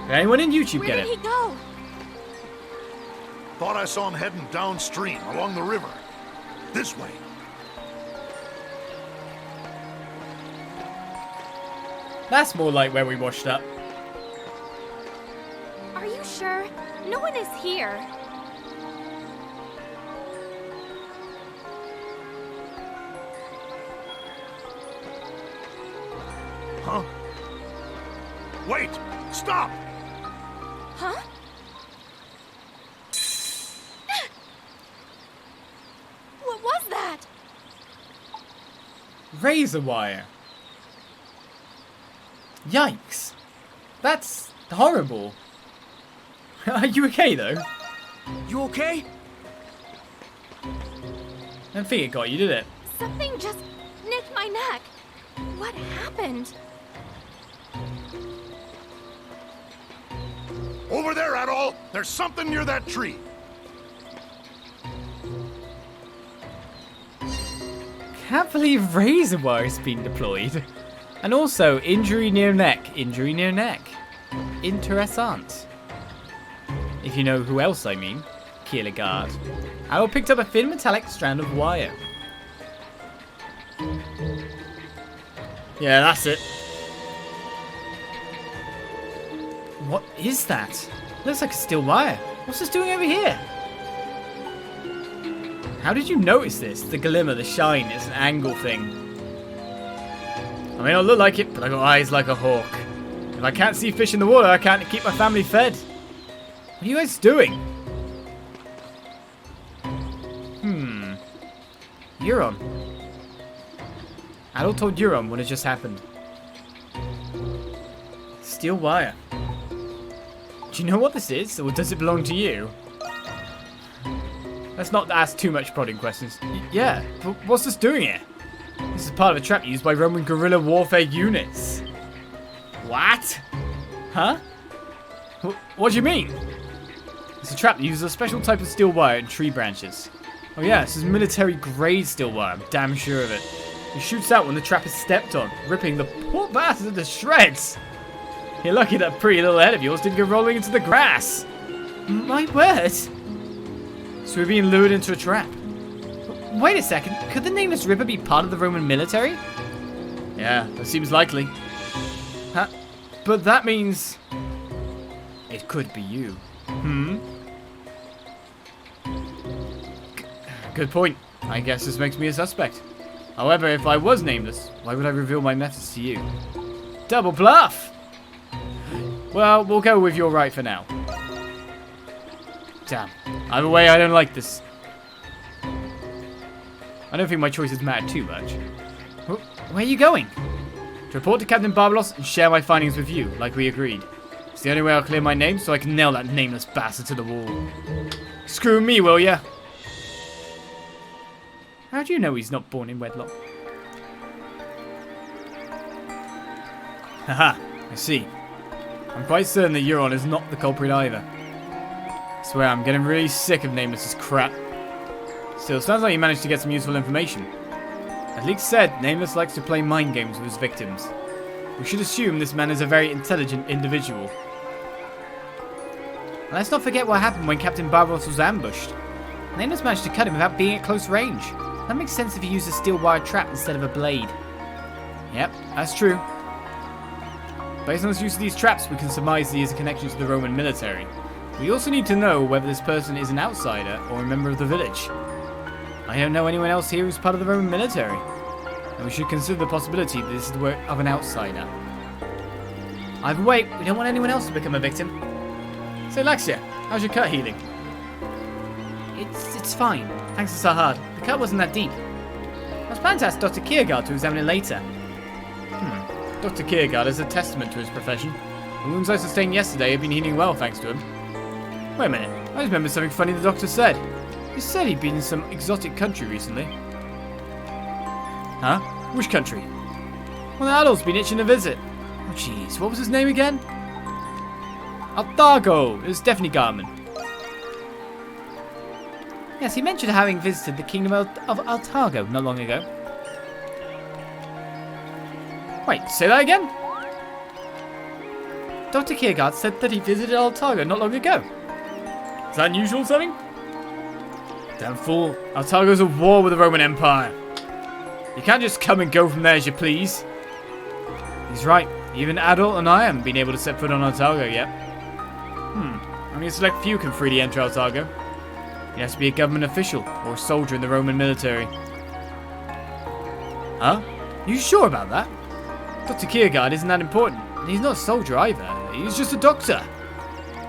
Did anyone in YouTube get it? Where did he go? Thought I saw him heading downstream along the river. This way. That's more like where we washed up. Are you sure? No one is here. Huh? Wait! Stop! Huh? What was that? Razor wire. Yikes. That's horrible. Are you okay, though? You okay? I don't think it got you, did it? Something just nicked my neck. What happened? Over there, Adol! There's something near that tree. Can't believe razor wire has been deployed. And also, injury near neck. Injury near neck. Interessant. If you know who else I mean. Kierkegaard. Adol picked up a thin metallic strand of wire. Yeah, that's it. What is that? Looks like a steel wire. What's this doing over here? How did you notice this? The glimmer, the shine, it's an angle thing. I may not look like it, but I got eyes like a hawk. If I can't see fish in the water, I can't keep my family fed. What are you guys doing? Euron. Adol told Euron what had just happened. Steel wire. Do you know what this is, or does it belong to you? let's not ask too much prodding questions. Yeah, but what's this doing here? This is part of a trap used by Roman guerrilla warfare units. What? Huh? What do you mean? It's a trap that uses a special type of steel wire and tree branches. Oh yeah, this is military-grade steel wire, I'm damn sure of it. It shoots out when the trap is stepped on, ripping the poor bastard to shreds. You're lucky that pretty little head of yours didn't go rolling into the grass. My word. So we're being lured into a trap. Wait a second, could the Nameless Ripper be part of the Roman military? Yeah, that seems likely. Huh? But that means... it could be you. Good point. I guess this makes me a suspect. However, if I was nameless, why would I reveal my methods to you? Double bluff! Well, we'll go with you're right for now. Damn. Either way, I don't like this. I don't think my choices matter too much. Where are you going? To report to Captain Barbaros and share my findings with you, like we agreed. It's the only way I'll clear my name so I can nail that nameless bastard to the wall. Screw me, will ya? How do you know he's not born in wedlock? Haha, I see. I'm quite certain that Euron is not the culprit either. I swear, I'm getting really sick of Nameless's crap. Still, sounds like you managed to get some useful information. As Leek said, Nameless likes to play mind games with his victims. We should assume this man is a very intelligent individual. And let's not forget what happened when Captain Barbaros was ambushed. Nameless managed to cut him without being at close range. That makes sense if he used a steel wire trap instead of a blade. Yep, that's true. Based on his use of these traps, we can surmise that he has a connection to the Roman military. We also need to know whether this person is an outsider or a member of the village. I don't know anyone else here who's part of the Roman military, and we should consider the possibility that this is the work of an outsider. Either way, we don't want anyone else to become a victim. So Laxia, how's your cut healing? It's fine, thanks to Sahad. The cut wasn't that deep. I was planning to ask Dr. Kiergaard to examine it later. Dr. Kiergaard is a testament to his profession. The wounds I sustained yesterday have been healing well thanks to him. Wait a minute, I remember something funny the doctor said. He said he'd been in some exotic country recently. Huh? Which country? Well, Adol's been itching to visit. Oh jeez, what was his name again? Altargo! It was definitely Garmin. Yes, he mentioned having visited the kingdom of Altargo not long ago. Wait, say that again? Dr. Kiergaard said that he visited Altargo not long ago. Is that unusual or something? Damn fool. Altargo's at war with the Roman Empire. You can't just come and go from there as you please. He's right. Even Adol and I haven't been able to set foot on Altargo yet. Only a select few can freely enter Altargo. He has to be a government official or a soldier in the Roman military. Huh? You sure about that? Dr. Kiergaard isn't that important. And he's not a soldier either. He's just a doctor.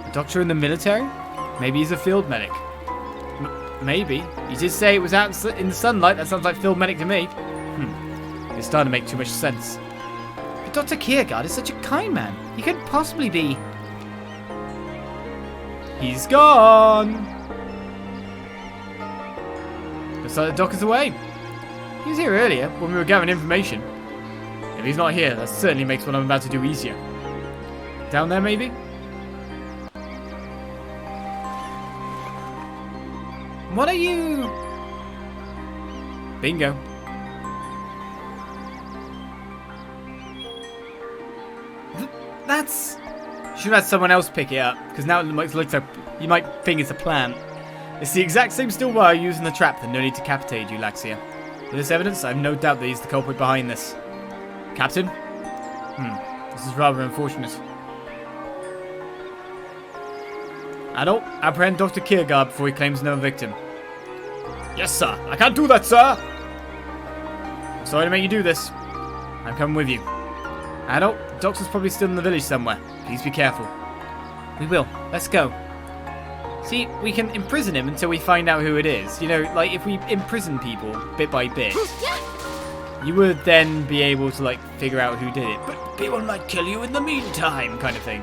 A doctor in the military? Maybe he's a field medic. Maybe. He did say it was out in the sunlight. That sounds like field medic to me. It's starting to make too much sense. But Dr. Kiergaard is such a kind man. He couldn't possibly be... He's gone! Looks like the doc is away. He was here earlier when we were gathering information. If he's not here, that certainly makes what I'm about to do easier. Down there, maybe? What are you... Bingo. That's... Should have had someone else pick it up, because now it looks like you might think it's a plant. It's the exact same steel wire used in the trap, then no need to decapitate you, Laxia. With this evidence, I have no doubt that he's the culprit behind this. Captain? This is rather unfortunate. Adol, apprehend Dr. Kiergaard before he claims no victim. Yes, sir. I can't do that, sir. I'm sorry to make you do this. I'm coming with you. Adol, the doctor's probably still in the village somewhere. Please be careful. We will. Let's go. See, we can imprison him until we find out who it is. You know, like if we imprison people bit by bit, you would then be able to like figure out who did it. But people might kill you in the meantime, kind of thing.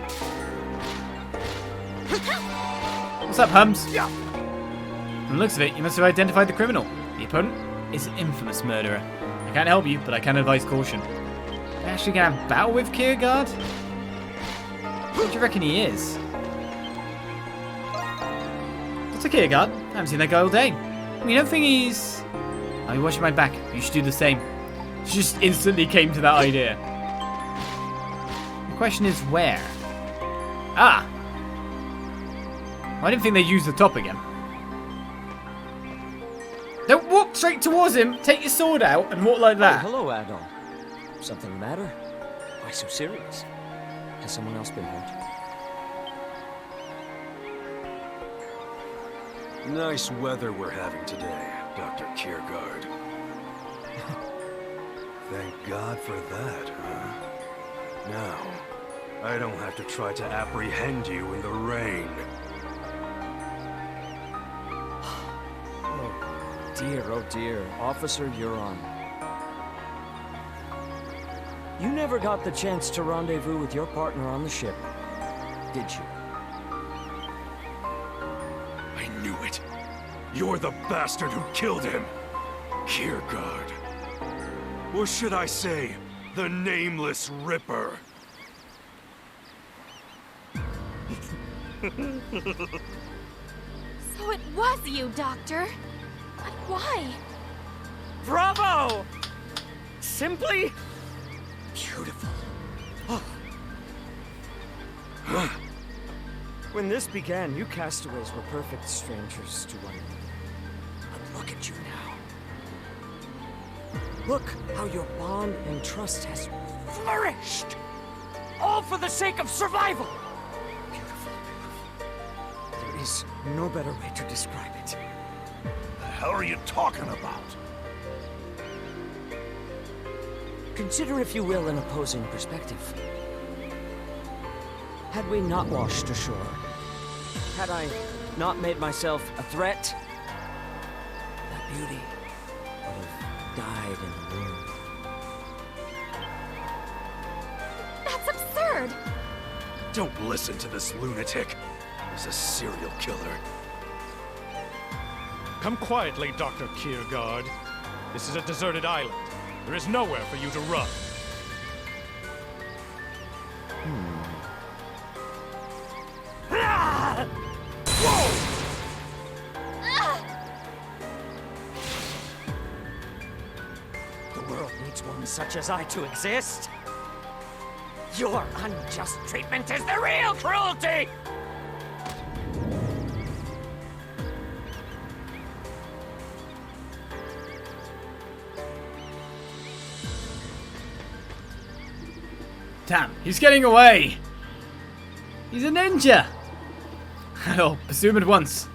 What's up, Hums? From the looks of it, you must have identified the criminal. The opponent is an infamous murderer. I can't help you, but I can advise caution. Are you actually gonna have a battle with Kierkegaard? What do you reckon he is? What's a Kierkegaard? I haven't seen that guy all day. I mean, I don't think he's... I'll be watching my back. You should do the same. She just instantly came to that idea. The question is where? Ah! I didn't think they'd use the top again. Don't walk straight towards him. Take your sword out and walk like that. Oh, hello, Adol. Something the matter? Why so serious? Has someone else been hurt? Nice weather we're having today, Dr. Kierkegaard. Thank God for that, huh? Now, I don't have to try to apprehend you in the rain. Oh dear, Officer Euron. You never got the chance to rendezvous with your partner on the ship, did you? I knew it. You're the bastard who killed him. Kierkegaard. Or should I say, the Nameless Ripper. So it was you, Doctor. But why? Bravo! Simply beautiful. When this began, you castaways were perfect strangers to one another. But look at you now. Look how your bond and trust has flourished. All for the sake of survival. Beautiful, beautiful. There is no better way to describe it. The hell are you talking about? Consider, if you will, an opposing perspective. Had we not washed ashore, had I not made myself a threat, that beauty would have died in the room. That's absurd! Don't listen to this lunatic. He's a serial killer. Come quietly, Dr. Kierkegaard. This is a deserted island. There is nowhere for you to run. The world needs one such as I to exist. Your unjust treatment is the real cruelty! Damn, he's getting away. He's a ninja. I'll pursue him at once.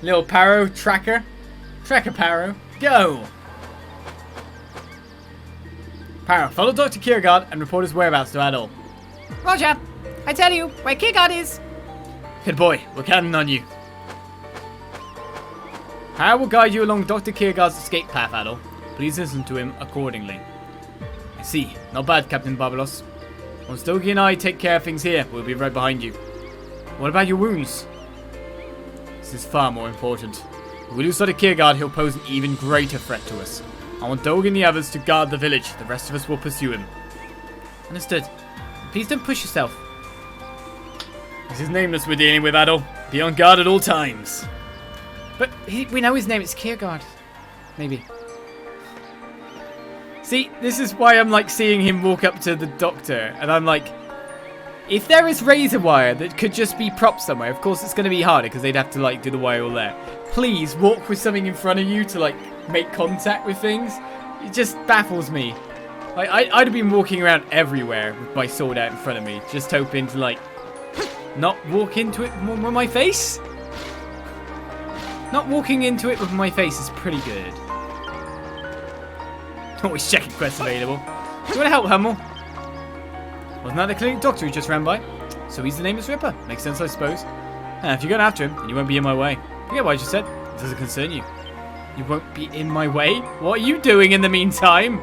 Little Paro tracker. Tracker Paro. Go. Paro, follow Dr. Kierkegaard and report his whereabouts to Adol. Roger. I tell you where Kierkegaard is. Good boy, we're counting on you. Paro will guide you along Dr. Kierkegaard's escape path, Adol. Please listen to him accordingly. I see. Not bad, Captain Barbaros. Once Dogi and I take care of things here, we'll be right behind you. What about your wounds? This is far more important. If we lose Dr. Kierkegaard, he'll pose an even greater threat to us. I want Dogi and the others to guard the village. The rest of us will pursue him. Understood. Please don't push yourself. This is Nameless we're dealing with, Adol. Be on guard at all times. But we know his name. It's Kierkegaard. Maybe. See, this is why I'm like seeing him walk up to the doctor. And I'm like, if there is razor wire that could just be propped somewhere, of course it's going to be harder because they'd have to like do the wire all there. Please walk with something in front of you to like make contact with things. It just baffles me. Like, I'd have been walking around everywhere with my sword out in front of me, just hoping to like not walk into it with my face. Not walking into it with my face is pretty good. Always checking quests available. Do you want to help, Hummel? Wasn't that the clinic doctor who just ran by? So he's the Nameless Ripper. Makes sense, I suppose. If you're going after him, then you won't be in my way. Forget what I just said. It doesn't concern you. You won't be in my way? What are you doing in the meantime?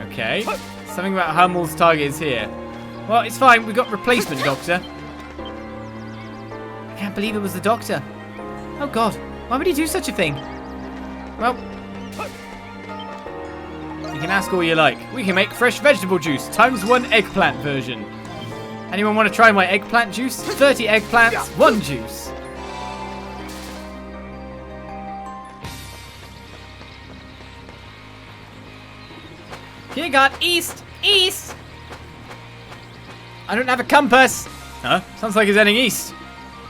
Okay. Something about Hummel's target is here. Well, it's fine. We got replacement doctor. I can't believe it was the doctor. Oh god, why would he do such a thing? Well, you can ask all you like. We can make fresh vegetable juice ×1 eggplant version. Anyone want to try my eggplant juice? 30 eggplants, 1 juice. Here, God, east, east. I don't have a compass. Huh? Sounds like he's heading east.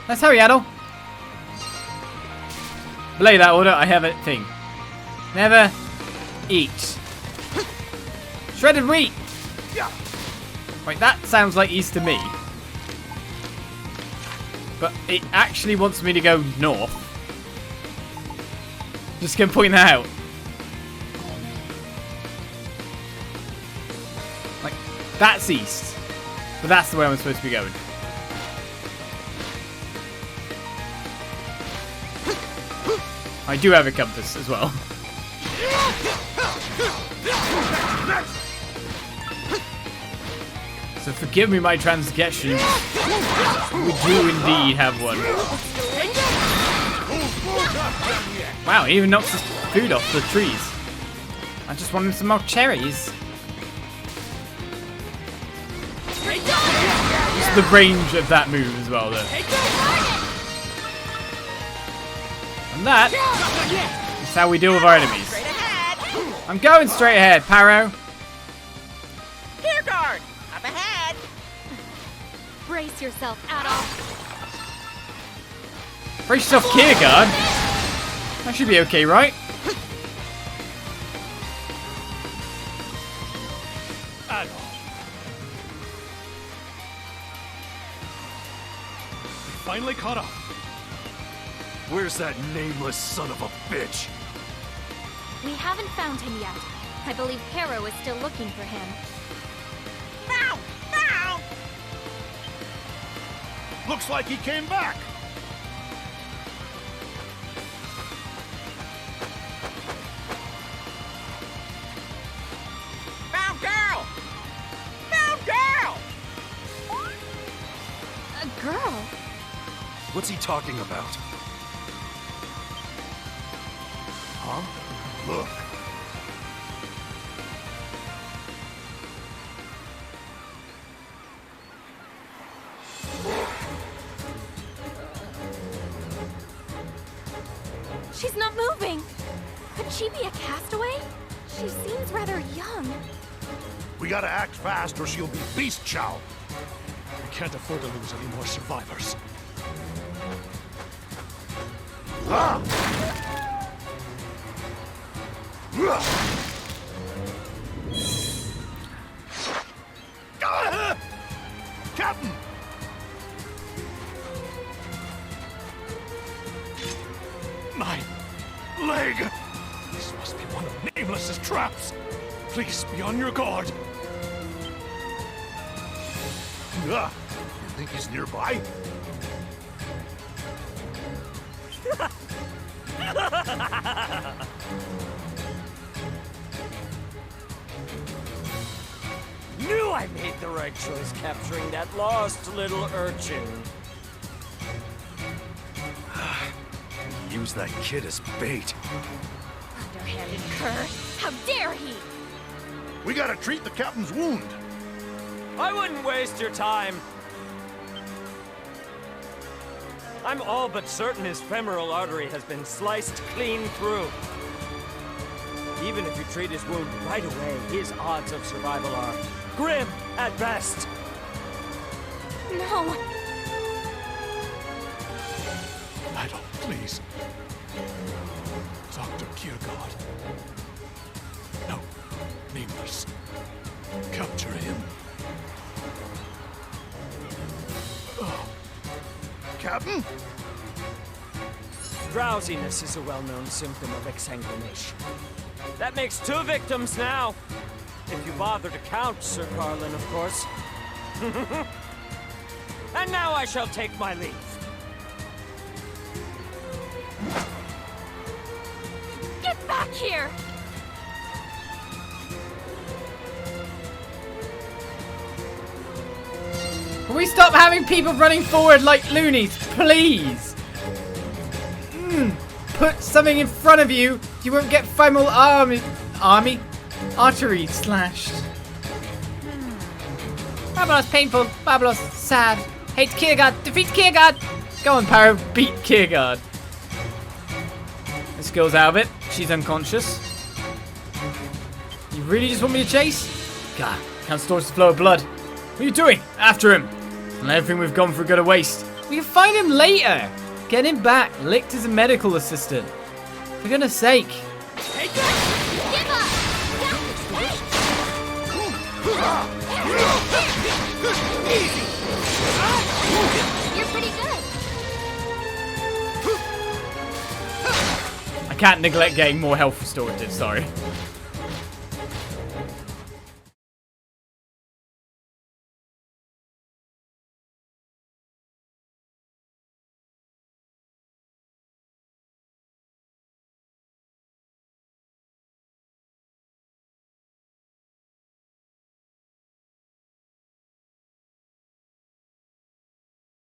Let's hurry, Adol. Belay that order. I have a thing. Never eat shredded wheat. Wait, that sounds like east to me. But it actually wants me to go north. Just gonna point that out. Like, that's east. But that's the way I'm supposed to be going. I do have a compass as well. So forgive me my transgressions. We do indeed have one. Wow, he even knocks his food off the trees. I just wanted some more cherries. Just the range of that move as well, though. And that is how we deal with our enemies. I'm going straight ahead, Paro. Rear guard! Up ahead! Brace yourself, Adol. Brace yourself, Kierkegaard. That should be okay, right? Adol. We finally caught up. Where's that nameless son of a bitch? We haven't found him yet. I believe Harrow is still looking for him. Found! Found! Looks like he came back. Found girl! Found girl! A girl? What's he talking about? Look. She's not moving. Could she be a castaway? She seems rather young. We gotta act fast or she'll be beast chow. We can't afford to lose any more survivors. Ah! Captain! My leg! This must be one of Nameless's traps. Please be on your guard. You think he's nearby? Knew I made the right choice capturing that lost little urchin. Use that kid as bait. Underhanded cur. How dare he? We gotta treat the captain's wound. I wouldn't waste your time. I'm all but certain his femoral artery has been sliced clean through. Even if you treat his wound right away, his odds of survival are grim at best. No. Adol, please. Dr. Kierkegaard. No, Nameless. Capture him. Captain? Drowsiness is a well-known symptom of exsanguination. That makes 2 victims now. If you bother to count, Sir Carlin, of course. And now I shall take my leave. Get back here! Can we stop having people running forward like loonies, please? Put something in front of you. You won't get femoral artery slashed. Babalos painful. Babalos sad. Hate Kiergaard. Defeat Kiergaard. Go on, Paro. Beat Kiergaard. This girl's out of it. She's unconscious. You really just want me to chase? God, can't store the flow of blood. What are you doing? After him. And everything we've gone through go to waste. We can find him later. Get him back. Licked as a medical assistant. For goodness sake. Give up! You're pretty good. I can't neglect getting more health restorative, sorry.